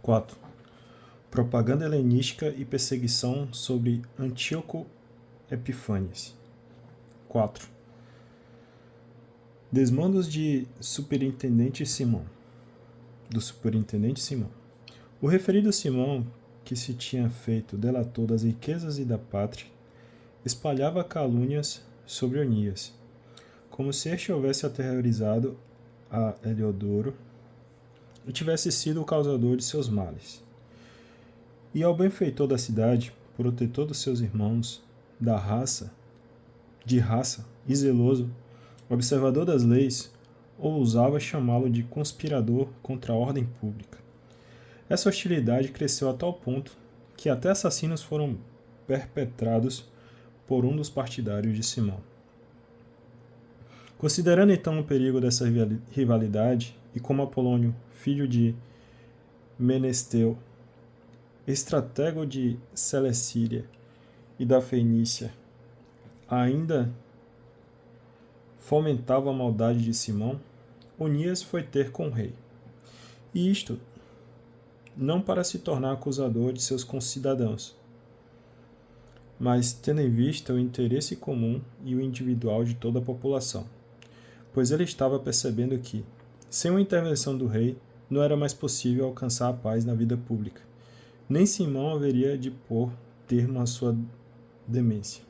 4. Propaganda helenística e perseguição sobre Antíoco Epifânias. 4. Desmandos do superintendente Simão. O referido Simão, que se tinha feito delator das riquezas e da pátria, espalhava calúnias sobre Onias, como se este houvesse aterrorizado a Heliodoro e tivesse sido o causador de seus males. E ao benfeitor da cidade, protetor dos seus irmãos, de raça e zeloso, observador das leis, ousava chamá-lo de conspirador contra a ordem pública. Essa hostilidade cresceu a tal ponto que até assassinos foram perpetrados por um dos partidários de Simão. Considerando então o perigo dessa rivalidade, e como Apolônio, filho de Menesteu, estratego de Celecíria e da Fenícia, ainda fomentava a maldade de Simão, Onias foi ter com o rei. E isto não para se tornar acusador de seus concidadãos, mas tendo em vista o interesse comum e o individual de toda a população, pois ele estava percebendo que, sem uma intervenção do rei, não era mais possível alcançar a paz na vida pública. Nem Simão haveria de pôr termo à sua demência.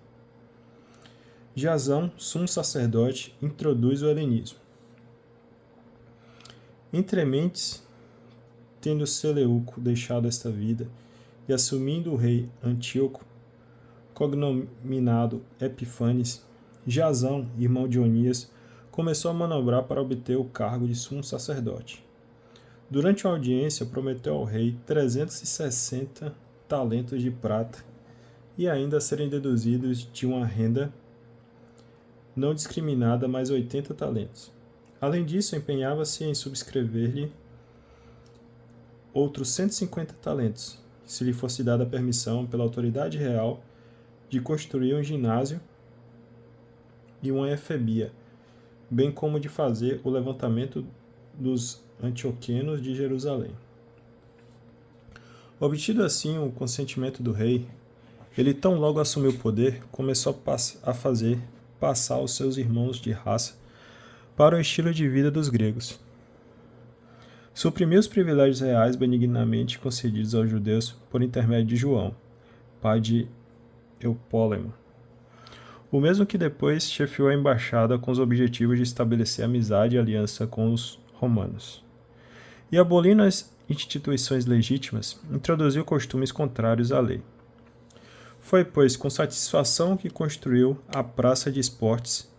Jasão, sumo sacerdote, introduz o helenismo. Entre mentes, tendo Seleuco deixado esta vida e assumindo o rei Antíoco, cognominado Epifanes, Jasão, irmão de Onias, começou a manobrar para obter o cargo de sumo sacerdote. Durante a audiência, prometeu ao rei 360 talentos de prata e ainda a serem deduzidos de uma renda não discriminada mais 80 talentos. Além disso, empenhava-se em subscrever-lhe outros 150 talentos, se lhe fosse dada a permissão pela autoridade real de construir um ginásio e uma efebia, bem como de fazer o levantamento dos antioquenos de Jerusalém. Obtido assim o consentimento do rei, ele tão logo assumiu o poder, começou a fazer passar os seus irmãos de raça para o estilo de vida dos gregos. Suprimiu os privilégios reais benignamente concedidos aos judeus por intermédio de João, pai de Eupólemo, o mesmo que depois chefiou a embaixada com os objetivos de estabelecer amizade e aliança com os romanos. E abolindo as instituições legítimas, introduziu costumes contrários à lei. Foi, pois, com satisfação que construiu a praça de esportes,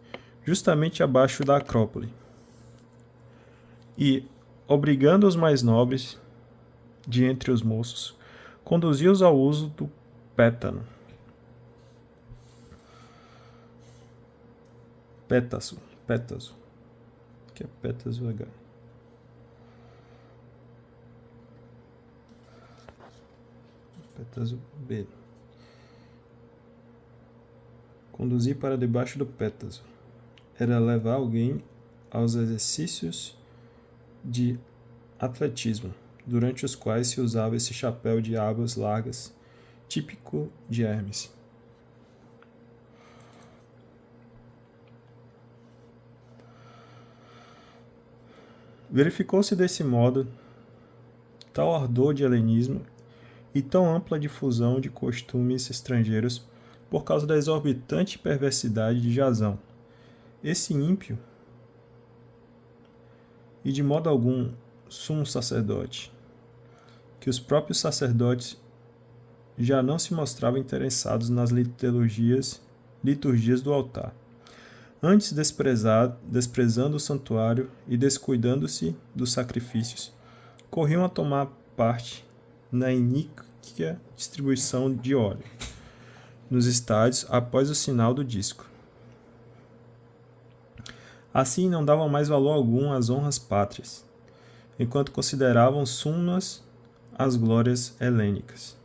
justamente abaixo da Acrópole, e, obrigando os mais nobres de entre os moços, conduziu-os ao uso do pétaso. Que é pétaso H. Pétaso B. Conduzir para debaixo do pétaso era levar alguém aos exercícios de atletismo, durante os quais se usava esse chapéu de abas largas, típico de Hermes. Verificou-se desse modo tal ardor de helenismo e tão ampla difusão de costumes estrangeiros por causa da exorbitante perversidade de Jasão, esse ímpio e de modo algum sumo sacerdote, que os próprios sacerdotes já não se mostravam interessados nas liturgias do altar. Antes, desprezando o santuário e descuidando-se dos sacrifícios, corriam a tomar parte na iníqua distribuição de óleo nos estádios após o sinal do disco. Assim não davam mais valor algum às honras pátrias, enquanto consideravam súmulas as glórias helênicas.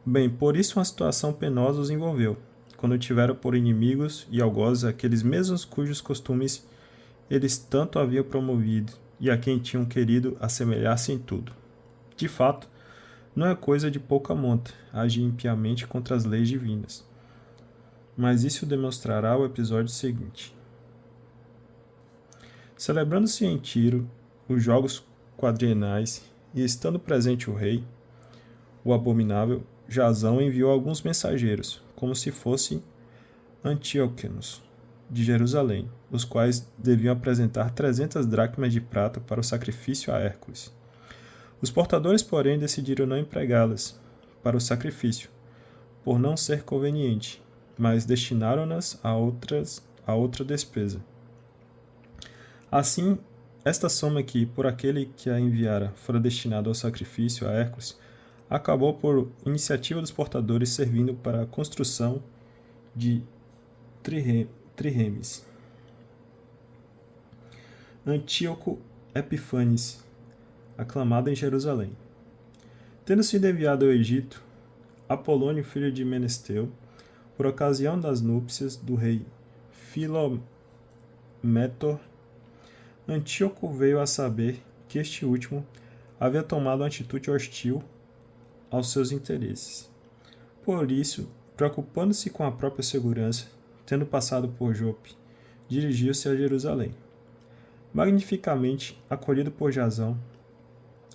Bem, por isso uma situação penosa os envolveu, quando tiveram por inimigos e algozes aqueles mesmos cujos costumes eles tanto haviam promovido e a quem tinham querido assemelhar-se em tudo. De fato, não é coisa de pouca monta agir impiamente contra as leis divinas. Mas isso demonstrará o episódio seguinte. Celebrando-se em Tiro os jogos quadrienais e estando presente o rei, o abominável, Jasão enviou alguns mensageiros, como se fossem antíoquenos, de Jerusalém, os quais deviam apresentar 300 dracmas de prata para o sacrifício a Hércules. Os portadores, porém, decidiram não empregá-las para o sacrifício, por não ser conveniente, mas destinaram-nas a outra despesa. Assim, esta soma que, por aquele que a enviara, fora destinada ao sacrifício a Hércules, acabou por iniciativa dos portadores servindo para a construção de trirremes. Antíoco Epífanes, aclamado em Jerusalém. Tendo sido enviado ao Egito, Apolônio, filho de Menesteu, por ocasião das núpcias do rei Filométor, Antíoco veio a saber que este último havia tomado uma atitude hostil aos seus interesses. Por isso, preocupando-se com a própria segurança, tendo passado por Jope, dirigiu-se a Jerusalém. Magnificamente acolhido por Jasão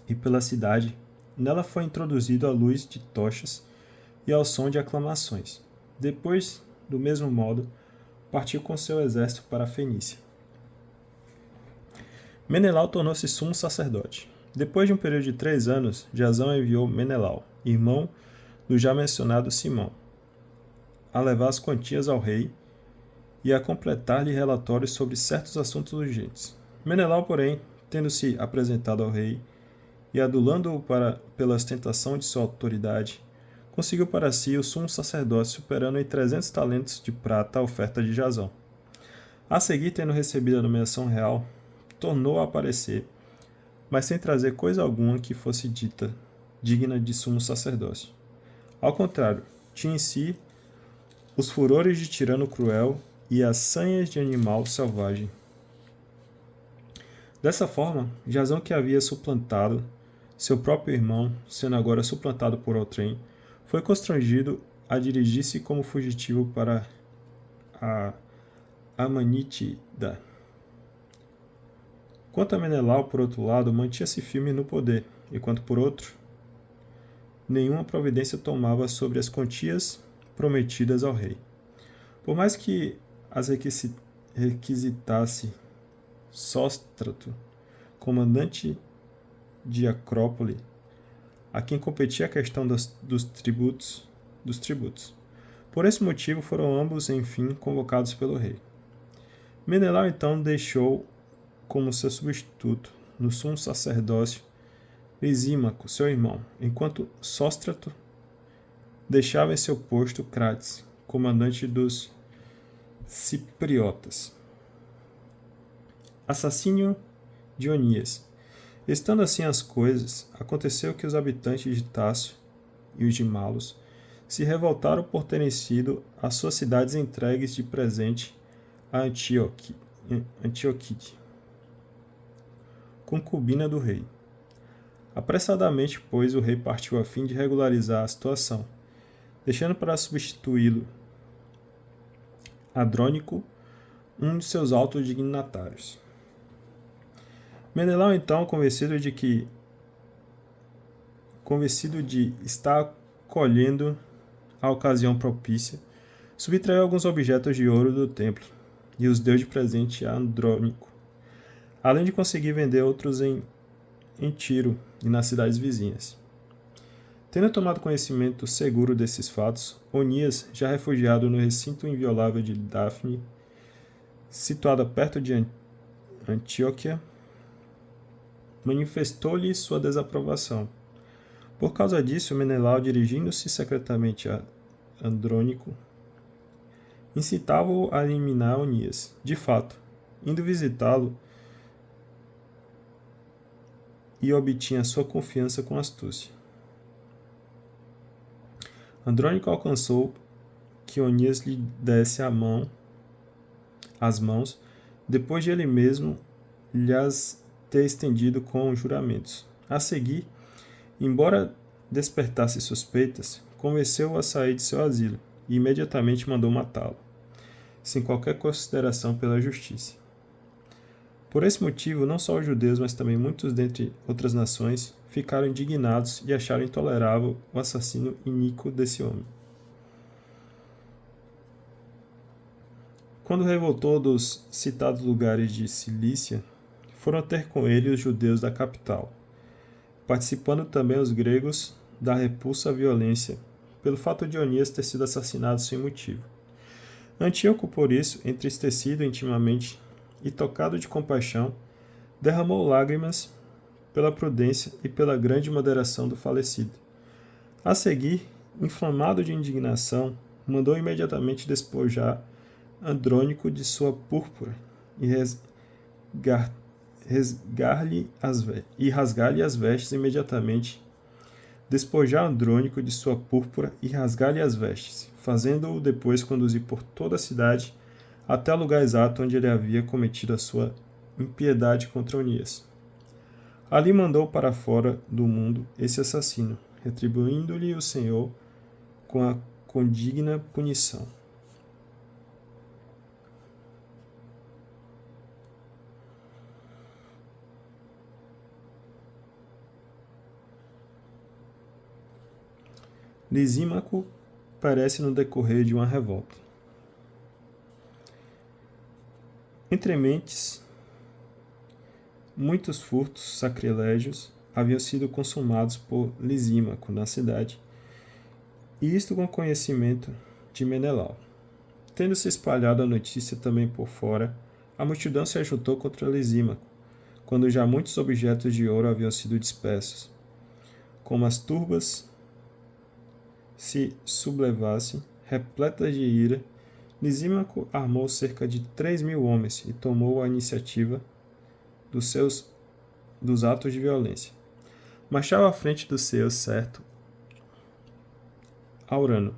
e pela cidade, nela foi introduzido a luz de tochas e ao som de aclamações. Depois, do mesmo modo, partiu com seu exército para a Fenícia. Menelau tornou-se sumo sacerdote. Depois de um período de 3 anos, Jasão enviou Menelau, irmão do já mencionado Simão, a levar as quantias ao rei e a completar-lhe relatórios sobre certos assuntos urgentes. Menelau, porém, tendo-se apresentado ao rei e adulando-o pela ostentação de sua autoridade, conseguiu para si o sumo sacerdócio, superando em 300 talentos de prata a oferta de Jasão. A seguir, tendo recebido a nomeação real, tornou a aparecer, mas sem trazer coisa alguma que fosse dita digna de sumo sacerdócio. Ao contrário, tinha em si os furores de tirano cruel e as sanhas de animal selvagem. Dessa forma, Jasão, que havia suplantado seu próprio irmão, sendo agora suplantado por outrem, foi constrangido a dirigir-se como fugitivo para a Amanítida. Quanto a Menelau, por outro lado, mantinha-se firme no poder, enquanto, por outro, nenhuma providência tomava sobre as quantias prometidas ao rei. Por mais que as requisitasse Sóstrato, comandante de Acrópole, a quem competia a questão dos tributos. Por esse motivo foram ambos, enfim, convocados pelo rei. Menelau então deixou como seu substituto no sumo sacerdócio Lisímaco, seu irmão, enquanto Sóstrato deixava em seu posto Crates, comandante dos cipriotas. Assassínio de Onias. Estando assim as coisas, aconteceu que os habitantes de Tácio e os de Malos se revoltaram por terem sido as suas cidades entregues de presente a Antioquide, concubina do rei. Apressadamente, pois, o rei partiu a fim de regularizar a situação, deixando para substituí-lo Andrônico, um de seus altos dignatários. Menelau, então, convencido de estar colhendo a ocasião propícia, subtraiu alguns objetos de ouro do templo e os deu de presente a Andrônico, além de conseguir vender outros em Tiro e nas cidades vizinhas. Tendo tomado conhecimento seguro desses fatos, Onias, já refugiado no recinto inviolável de Dafne, situada perto de Antioquia, manifestou-lhe sua desaprovação. Por causa disso, Menelau, dirigindo-se secretamente a Andrônico, incitava-o a eliminar Onias. De fato, indo visitá-lo, e obtinha sua confiança com astúcia. Andrônico alcançou que Onias lhe desse as mãos, depois de ele mesmo lhas ter estendido com juramentos. A seguir, Embora despertasse suspeitas, convenceu-o a sair de seu asilo e imediatamente mandou matá-lo, sem qualquer consideração pela justiça. Por esse motivo, não só os judeus, mas também muitos dentre outras nações ficaram indignados e acharam intolerável o assassínio iníquo desse homem. Quando revoltou dos citados lugares de Cilícia, foram ter com ele os judeus da capital, participando também os gregos da repulsa à violência, pelo fato de Onias ter sido assassinado sem motivo. Antíoco, por isso, entristecido intimamente e tocado de compaixão, derramou lágrimas pela prudência e pela grande moderação do falecido. A seguir, inflamado de indignação, mandou imediatamente despojar Andrônico de sua púrpura e rasgar-lhe as vestes imediatamente. Despojar Andrônico de sua púrpura e rasgar-lhe as vestes, fazendo-o depois conduzir por toda a cidade até o lugar exato onde ele havia cometido a sua impiedade contra Onias. Ali mandou para fora do mundo esse assassino, retribuindo-lhe o Senhor com a condigna punição. Lisímaco perece no decorrer de uma revolta. Entre mentes, muitos furtos sacrilégios haviam sido consumados por Lisímaco na cidade, e isto com conhecimento de Menelau. Tendo se espalhado a notícia também por fora, a multidão se ajuntou contra Lisímaco, quando já muitos objetos de ouro haviam sido dispersos. Como as turbas se sublevassem, repletas de ira, Lisímaco armou cerca de 3.000 homens e tomou a iniciativa dos atos de violência. Marchava à frente dos seus, certo, Aurano,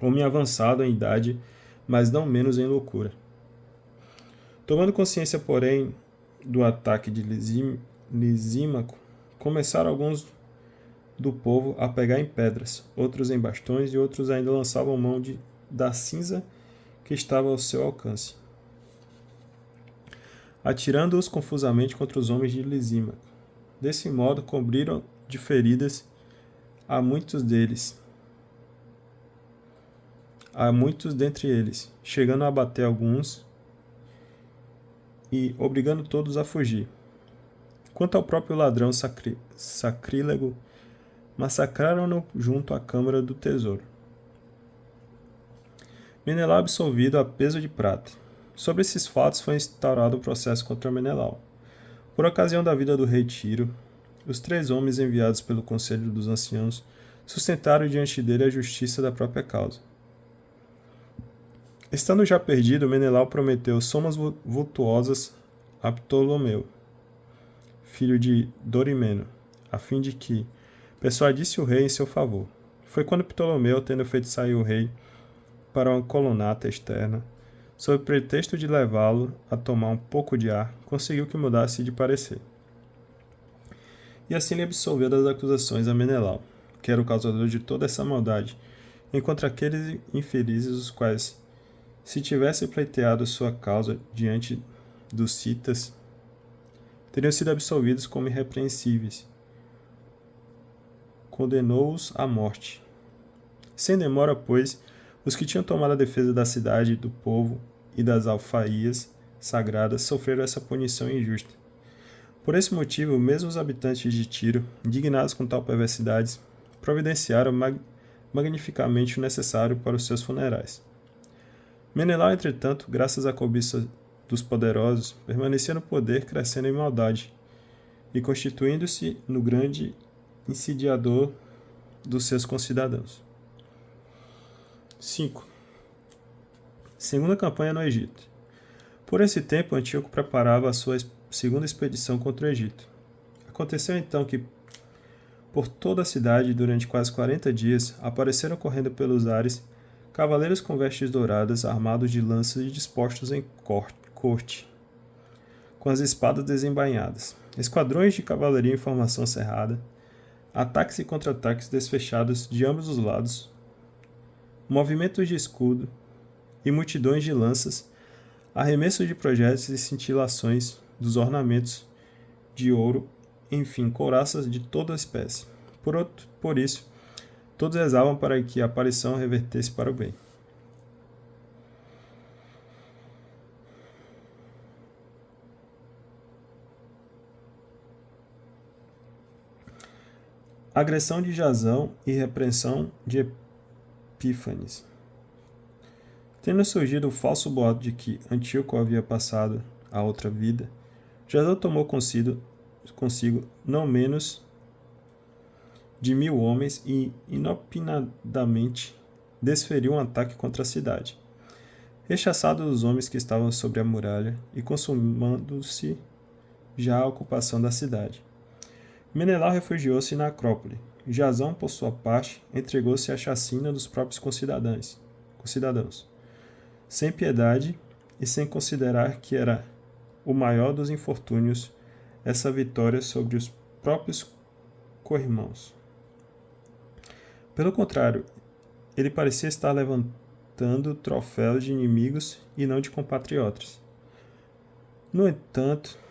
homem avançado em idade, mas não menos em loucura. Tomando consciência, porém, do ataque de Lisímaco, começaram alguns do povo a pegar em pedras, outros em bastões e outros ainda lançavam mão da cinza que estava ao seu alcance, atirando-os confusamente contra os homens de Lisímaco. Desse modo, cobriram de feridas a muitos dentre eles, chegando a abater alguns e obrigando todos a fugir. Quanto ao próprio ladrão sacrílego, massacraram-no junto à Câmara do Tesouro. Menelau absolvido a peso de prata. Sobre esses fatos foi instaurado um processo contra Menelau. Por ocasião da vida do rei Tiro, os 3 homens enviados pelo Conselho dos Anciãos sustentaram diante dele a justiça da própria causa. Estando já perdido, Menelau prometeu somas vultuosas a Ptolomeu, filho de Dorimeno, a fim de que persuadisse o rei em seu favor. Foi quando Ptolomeu, tendo feito sair o rei para uma colunata externa, sob pretexto de levá-lo a tomar um pouco de ar, conseguiu que mudasse de parecer. E assim lhe absolveu das acusações a Menelau, que era o causador de toda essa maldade, enquanto aqueles infelizes os quais, se tivessem pleiteado sua causa diante dos citas, teriam sido absolvidos como irrepreensíveis. Condenou-os à morte. Sem demora, pois, os que tinham tomado a defesa da cidade, do povo e das alfaias sagradas sofreram essa punição injusta. Por esse motivo, mesmo os habitantes de Tiro, indignados com tal perversidade, providenciaram magnificamente o necessário para os seus funerais. Menelau, entretanto, graças à cobiça dos poderosos, permanecia no poder, crescendo em maldade e constituindo-se no grande insidiador dos seus concidadãos. 5. Segunda campanha no Egito. Por esse tempo, Antíoco preparava a sua segunda expedição contra o Egito. Aconteceu então que, por toda a cidade, durante quase 40 dias, apareceram correndo pelos ares cavaleiros com vestes douradas, armados de lanças e dispostos em corte, com as espadas desembainhadas. Esquadrões de cavalaria em formação cerrada, ataques e contra-ataques desfechados de ambos os lados, movimentos de escudo e multidões de lanças, arremessos de projéteis e cintilações dos ornamentos de ouro, enfim, couraças de toda espécie. Por isso, todos rezavam para que a aparição revertesse para o bem. Agressão de Jasão e repreensão de Epífanes. Tendo surgido o falso boato de que Antíoco havia passado a outra vida, Jasão tomou consigo não menos de 1.000 homens e inopinadamente desferiu um ataque contra a cidade. Rechaçados os homens que estavam sobre a muralha e consumando-se já a ocupação da cidade, Menelau refugiou-se na Acrópole. Jasão, por sua parte, entregou-se à chacina dos próprios concidadãos, sem piedade e sem considerar que era o maior dos infortúnios essa vitória sobre os próprios co-irmãos. Pelo contrário, ele parecia estar levantando troféus de inimigos e não de compatriotas. No entanto,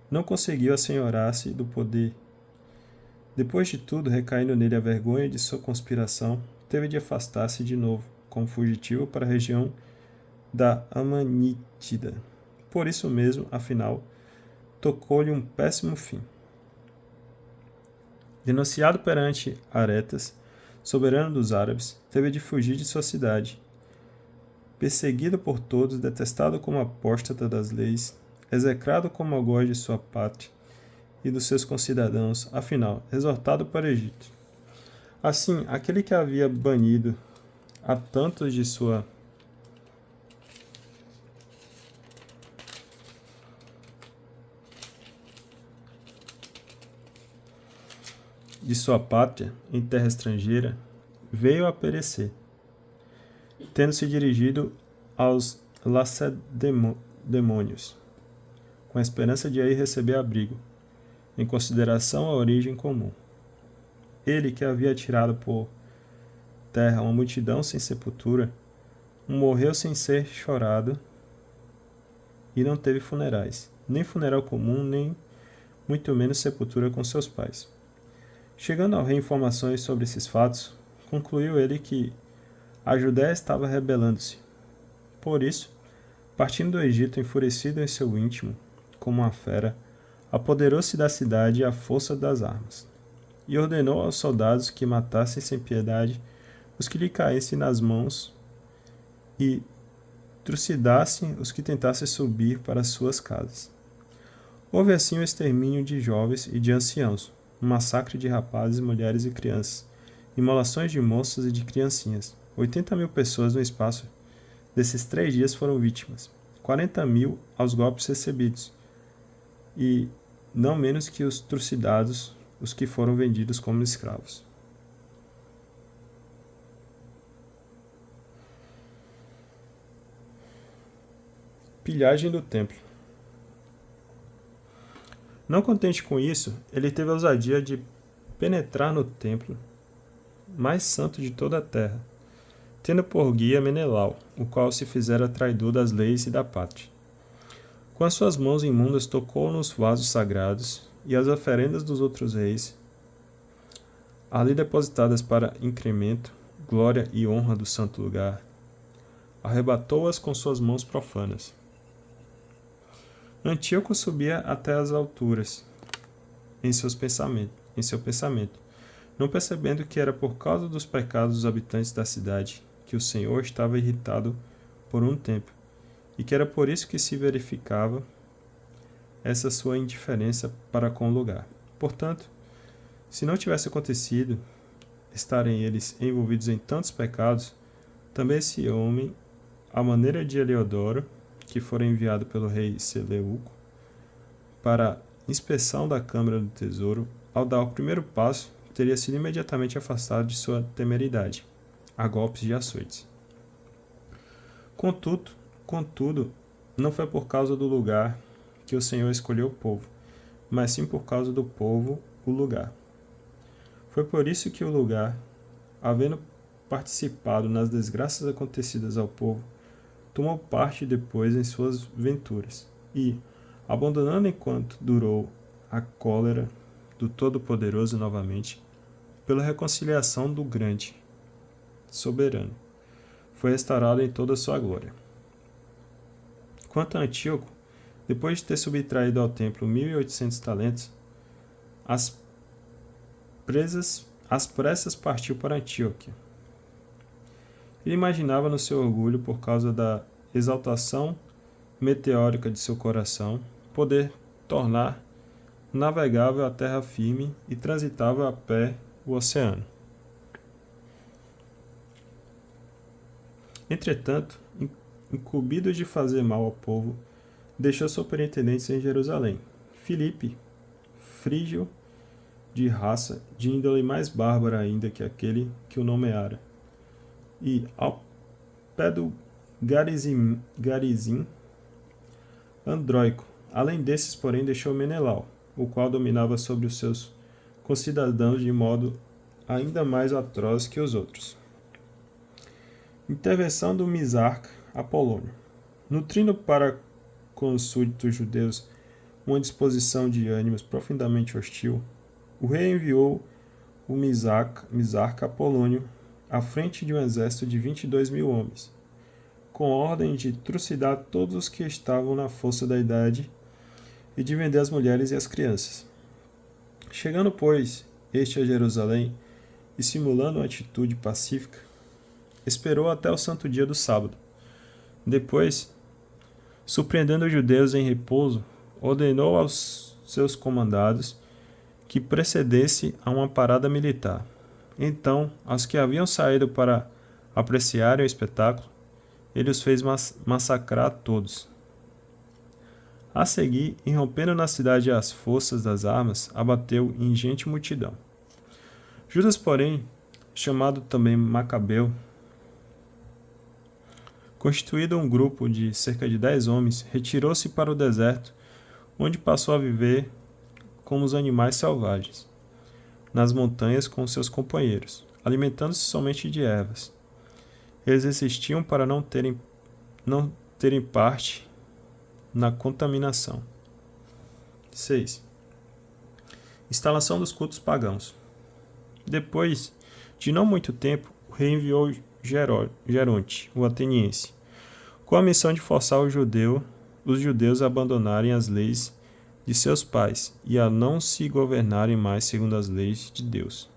não conseguiu assenhorar-se do poder. Depois de tudo, recaindo nele a vergonha de sua conspiração, teve de afastar-se de novo, como fugitivo, para a região da Amanítida. Por isso mesmo, afinal, tocou-lhe um péssimo fim. Denunciado perante Aretas, soberano dos árabes, teve de fugir de sua cidade. Perseguido por todos, detestado como apóstata das leis, execrado como algoz de sua pátria e dos seus concidadãos, afinal, exortado para o Egito. Assim, aquele que havia banido a tantos de sua pátria em terra estrangeira, veio a perecer, tendo se dirigido aos lacedemônios, com a esperança de aí receber abrigo, em consideração à origem comum. Ele, que havia tirado por terra uma multidão sem sepultura, morreu sem ser chorado e não teve funerais, nem funeral comum, nem muito menos sepultura com seus pais. Chegando ao rei informações sobre esses fatos, concluiu ele que a Judéia estava rebelando-se. Por isso, partindo do Egito enfurecido em seu íntimo, como uma fera, apoderou-se da cidade à força das armas, e ordenou aos soldados que matassem sem piedade os que lhe caíssem nas mãos e trucidassem os que tentassem subir para suas casas. Houve assim o extermínio de jovens e de anciãos, um massacre de rapazes, mulheres e crianças, imolações de moças e de criancinhas. 80.000 pessoas no espaço desses 3 dias foram vítimas, 40.000 aos golpes recebidos, e não menos que os trucidados, os que foram vendidos como escravos. Pilhagem do templo. Não contente com isso, ele teve a ousadia de penetrar no templo mais santo de toda a terra, tendo por guia Menelau, o qual se fizera traidor das leis e da pátria. Com as suas mãos imundas tocou nos vasos sagrados e as oferendas dos outros reis, ali depositadas para incremento, glória e honra do santo lugar, arrebatou-as com suas mãos profanas. Antíoco subia até as alturas em seu pensamento, não percebendo que era por causa dos pecados dos habitantes da cidade que o Senhor estava irritado por um tempo, e que era por isso que se verificava essa sua indiferença para com o lugar. Portanto, se não tivesse acontecido estarem eles envolvidos em tantos pecados, também esse homem, à maneira de Heliodoro, que fora enviado pelo rei Seleuco para inspeção da Câmara do Tesouro, ao dar o primeiro passo, teria sido imediatamente afastado de sua temeridade, a golpes de açoites. Contudo, não foi por causa do lugar que o Senhor escolheu o povo, mas sim por causa do povo o lugar. Foi por isso que o lugar, havendo participado nas desgraças acontecidas ao povo, tomou parte depois em suas venturas, e, abandonando enquanto durou a cólera do Todo-Poderoso novamente, pela reconciliação do grande soberano, foi restaurado em toda a sua glória. Quanto a Antíoco, depois de ter subtraído ao templo 1.800 talentos, às pressas partiu para Antioquia. Ele imaginava no seu orgulho, por causa da exaltação meteórica de seu coração, poder tornar navegável a terra firme e transitável a pé o oceano. Entretanto, incumbido de fazer mal ao povo, deixou superintendentes em Jerusalém: Filipe, frígio de raça, de índole mais bárbara ainda que aquele que o nomeara, e ao pé do Garizim, Andróico. Além desses, porém, deixou Menelau, o qual dominava sobre os seus concidadãos de modo ainda mais atroz que os outros. Intervenção do Misarca Apolônio. Nutrindo para com os súditos judeus uma disposição de ânimos profundamente hostil, o rei enviou o Misarca Apolônio à frente de um exército de 22.000 homens, com ordem de trucidar todos os que estavam na força da idade e de vender as mulheres e as crianças. Chegando, pois, este a Jerusalém, e simulando uma atitude pacífica, esperou até o santo dia do sábado. Depois, surpreendendo os judeus em repouso, ordenou aos seus comandados que precedesse a uma parada militar. Então, aos que haviam saído para apreciarem o espetáculo, ele os fez massacrar todos. A seguir, irrompendo na cidade as forças das armas, abateu ingente multidão. Judas, porém, chamado também Macabeu, constituído um grupo de cerca de 10 homens, retirou-se para o deserto, onde passou a viver como os animais selvagens, nas montanhas com seus companheiros, alimentando-se somente de ervas. Eles existiam para não terem parte na contaminação. 6. Instalação dos cultos pagãos. Depois de não muito tempo, o rei enviou Geronte, o ateniense, com a missão de forçar os judeus a abandonarem as leis de seus pais e a não se governarem mais segundo as leis de Deus.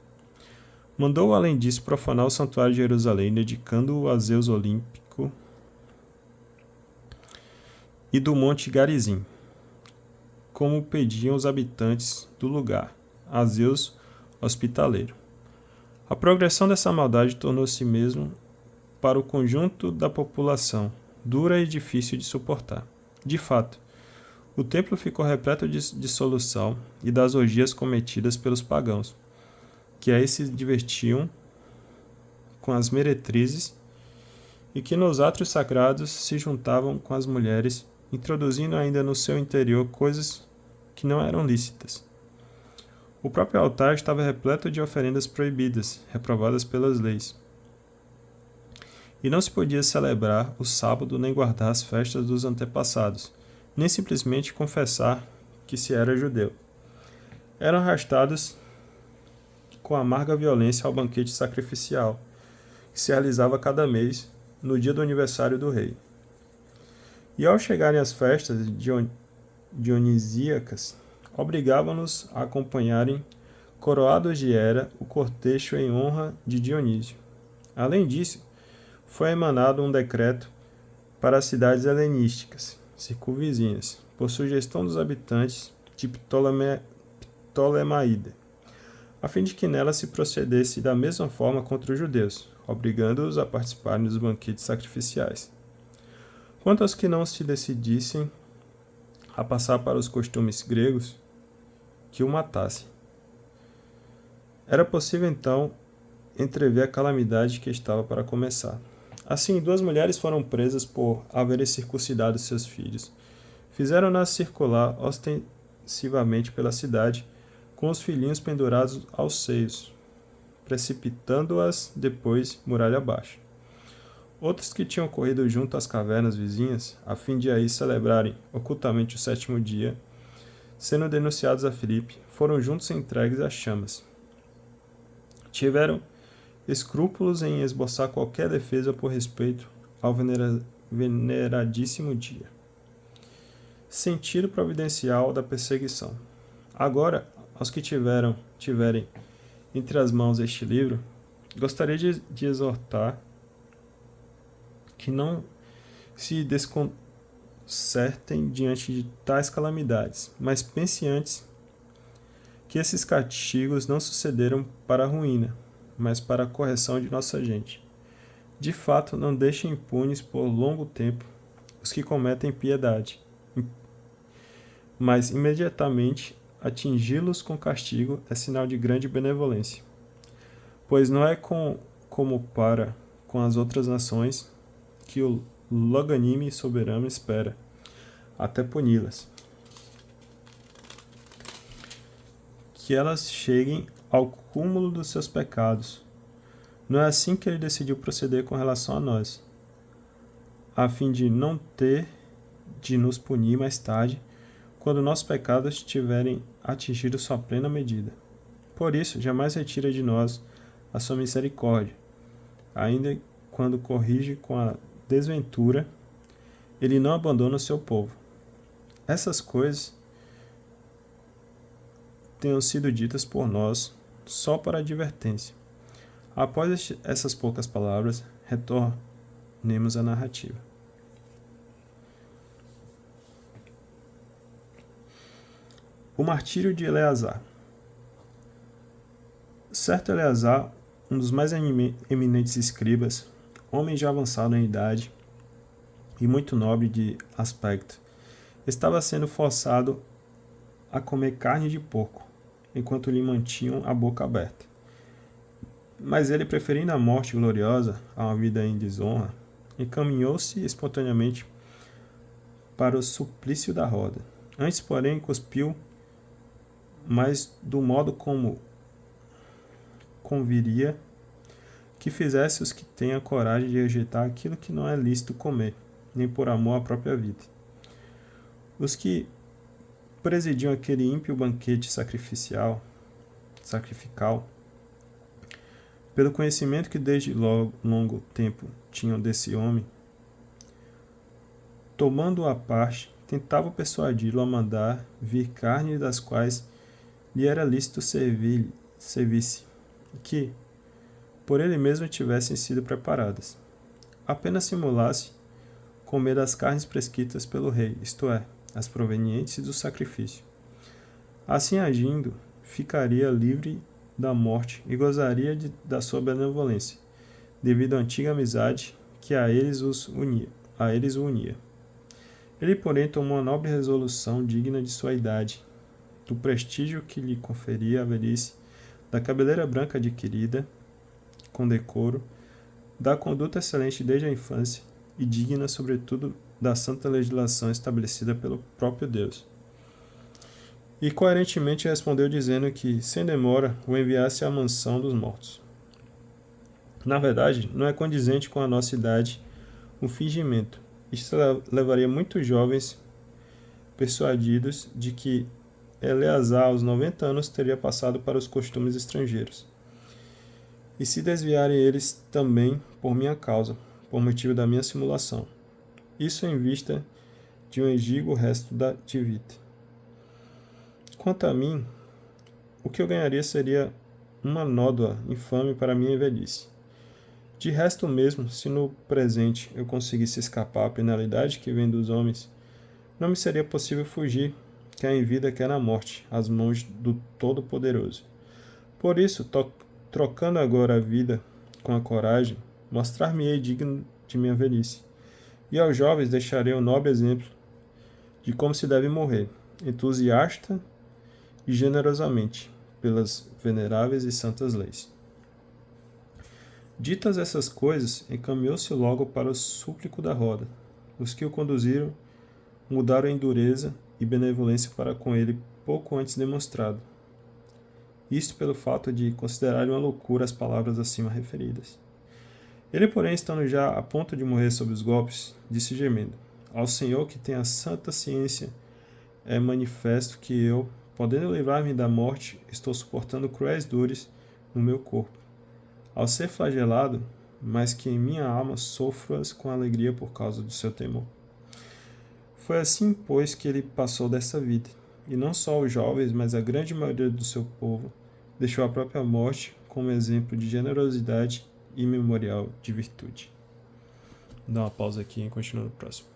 Mandou, além disso, profanar o santuário de Jerusalém, dedicando-o a Zeus Olímpico e do Monte Garizim, como pediam os habitantes do lugar, a Zeus hospitaleiro. A progressão dessa maldade tornou-se mesmo, para o conjunto da população, dura e difícil de suportar. De fato, o templo ficou repleto de dissolução e das orgias cometidas pelos pagãos, que aí se divertiam com as meretrizes e que nos átrios sagrados se juntavam com as mulheres, introduzindo ainda no seu interior coisas que não eram lícitas. O próprio altar estava repleto de oferendas proibidas, reprovadas pelas leis. E não se podia celebrar o sábado nem guardar as festas dos antepassados, nem simplesmente confessar que se era judeu. Eram arrastados com amarga violência ao banquete sacrificial, que se realizava cada mês, no dia do aniversário do rei. E ao chegarem as festas dionisíacas, obrigavam-nos a acompanharem, coroados de Hera, o cortejo em honra de Dionísio. Além disso, foi emanado um decreto para as cidades helenísticas, circunvizinhas, por sugestão dos habitantes de Ptolemaida, a fim de que nela se procedesse da mesma forma contra os judeus, obrigando-os a participarem dos banquetes sacrificiais. Quanto aos que não se decidissem a passar para os costumes gregos, que o matassem. Era possível, então, entrever a calamidade que estava para começar. Assim, 2 mulheres foram presas por haverem circuncidado seus filhos. Fizeram-nas circular ostensivamente pela cidade, com os filhinhos pendurados aos seios, precipitando-as depois muralha abaixo. Outros que tinham corrido junto às cavernas vizinhas, a fim de aí celebrarem ocultamente o sétimo dia, sendo denunciados a Filipe, foram juntos entregues às chamas. Tiveram escrúpulos em esboçar qualquer defesa por respeito ao veneradíssimo dia. Sentido providencial da perseguição. Agora, aos que tiverem entre as mãos este livro, gostaria de exortar que não se desconcertem diante de tais calamidades, mas pense antes que esses castigos não sucederam para a ruína, mas para a correção de nossa gente. De fato, não deixem impunes por longo tempo os que cometem piedade, mas imediatamente atingi-los com castigo é sinal de grande benevolência. Pois não é como para com as outras nações que o longânime soberano espera, até puni-las, que elas cheguem ao cúmulo dos seus pecados. Não é assim que ele decidiu proceder com relação a nós, a fim de não ter de nos punir mais tarde, quando nossos pecados tiverem atingido sua plena medida. Por isso, jamais retira de nós a sua misericórdia, ainda quando corrige com a desventura, ele não abandona o seu povo. Essas coisas tenham sido ditas por nós só para advertência. Após essas poucas palavras, retornemos à narrativa. O martírio de Eleazar. Certo Eleazar, um dos mais eminentes escribas, homem já avançado em idade e muito nobre de aspecto, estava sendo forçado a comer carne de porco, enquanto lhe mantinham a boca aberta. Mas ele, preferindo a morte gloriosa a uma vida em desonra, encaminhou-se espontaneamente para o suplício da roda. Antes, porém, cuspiu, mas do modo como conviria que fizesse os que têm a coragem de rejeitar aquilo que não é lícito comer, nem por amor à própria vida. Os que presidiam aquele ímpio banquete sacrificial, pelo conhecimento que desde longo tempo tinham desse homem, tomando-o à parte, tentavam persuadi-lo a mandar vir carne das quais lhe era lícito servir-se, que, por ele mesmo tivessem sido preparadas. Apenas simulasse comer das carnes prescritas pelo rei, isto é, as provenientes do sacrifício. Assim agindo, ficaria livre da morte e gozaria da sua benevolência, devido à antiga amizade que a eles o unia. Ele, porém, tomou uma nobre resolução digna de sua idade, do prestígio que lhe conferia a velhice, da cabeleira branca adquirida com decoro, da conduta excelente desde a infância e digna, sobretudo, da santa legislação estabelecida pelo próprio Deus. E coerentemente respondeu dizendo que, sem demora, o enviasse à mansão dos mortos. Na verdade, não é condizente com a nossa idade um fingimento. Isto levaria muitos jovens persuadidos de que Eleazar, aos 90 anos, teria passado para os costumes estrangeiros, e se desviarem eles também por minha causa, por motivo da minha simulação. Isso em vista de um exíguo resto de vida. Quanto a mim, o que eu ganharia seria uma nódoa infame para minha velhice. De resto mesmo, se no presente eu conseguisse escapar à penalidade que vem dos homens, não me seria possível fugir, quer em vida, quer na morte, às mãos do Todo-Poderoso. Por isso, trocando agora a vida com a coragem, mostrar-me-ei digno de minha velhice, e aos jovens deixarei um nobre exemplo de como se deve morrer, entusiasta e generosamente, pelas veneráveis e santas leis. Ditas essas coisas, encaminhou-se logo para o súplico da roda. Os que o conduziram mudaram em dureza e benevolência para com ele pouco antes demonstrado. isto pelo fato de considerar uma loucura as palavras acima referidas. Ele, porém, estando já a ponto de morrer sob os golpes, disse gemendo: Ao Senhor que tem a santa ciência, é manifesto que eu, podendo livrar-me da morte, estou suportando cruéis dores no meu corpo, ao ser flagelado, mas que em minha alma sofro-as com alegria por causa do seu temor. Foi assim, pois, que ele passou desta vida, e não só os jovens, mas a grande maioria do seu povo deixou a própria morte como exemplo de generosidade e memorial de virtude. Dá uma pausa aqui e continua no próximo.